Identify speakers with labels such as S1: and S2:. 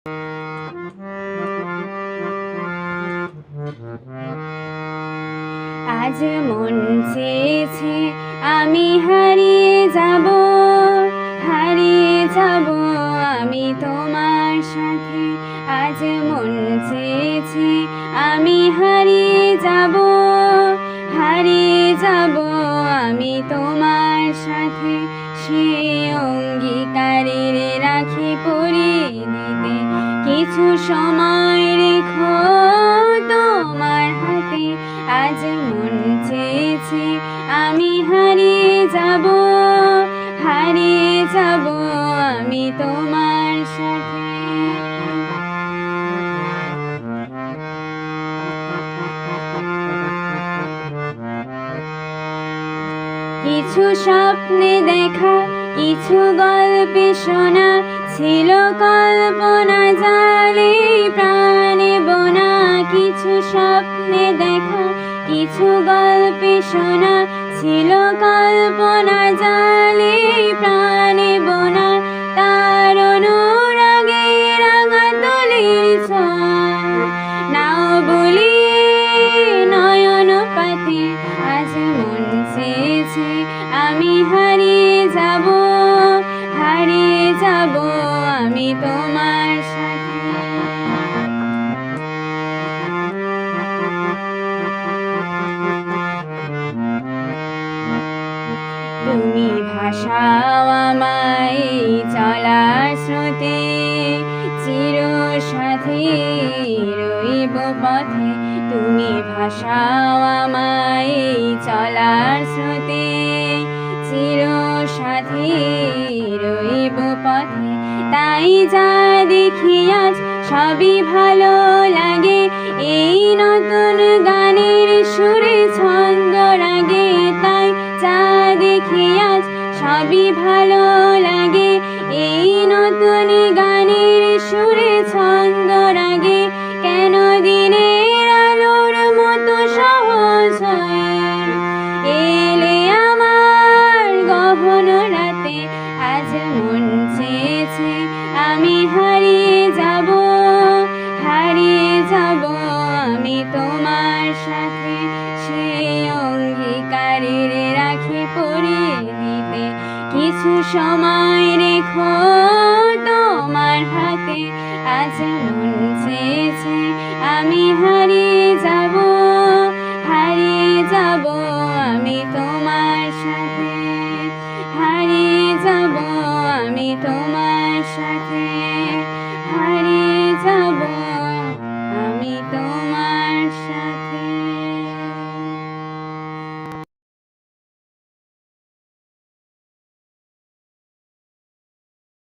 S1: আজ মন চেয়েছে আমি হারিয়ে যাব, হারিয়ে যাব আমি তোমার সাথে। আজ মন চেয়েছে আমি হারিয়ে যাব, হারিয়ে যাব আমি তোমার সাথে। সে অঙ্গীকারের রাখি পরিয়ে দিতে কিছু সময় রেখো তোমার হাতে। আজ মন চেয়েছে আমি হারিয়ে যাব, হারিয়ে যাব আমি তোমার সাথে। কিছু স্বপ্নে দেখা, কিছু গল্পে শোনা, ছিল কল্পনা জালে প্রাণে বোনা। কিছু স্বপ্নে দেখা, কিছু গল্পে শোনা, ছিল কল্পনা জালে প্রাণে বোনা। তার অনুরাগে রাঙা তুলির ছোঁয়া নাও বলি নয়ন পাতে। আজ মন চেয়েছে আমি হারিয়ে যাব, হারিয়ে যাব আমি তোমার সাথে। তুমি ভাসাও আমায় চলার স্রোতে, চির সাথী রইব পথে। তুমি ভাসাও আমায় চলার স্রোতে, চির সাথী রইব পথে। তাই যা দেখি আজ সবই ভালো লাগে, এই নতুন গানের সুরে ছন্দ রাগে। তাই যা দেখি আজ সবই ভালো লাগে, এই নতুন গানের সুরে ছন্দ রাগে। কেন দিনের আলোর মতো সহজ হয়ে এলে আমার গহন রাতে। আজ মন চেয়েছে আমি হারিয়ে যাব, হারিয়ে যাব আমি তোমার সাথে। সে অঙ্গীকারের রাখি পরিয়ে দিতে কিছু সময় রেখো তোমার হাতে। আজ মন চেয়েছে আমি হারিয়ে যাব, হারিয়ে যাব আমি তোমার সাথে। হারিয়ে যাব আমি তোমার সাথে, হারিয়ে যাব আমি তোমার সাথে।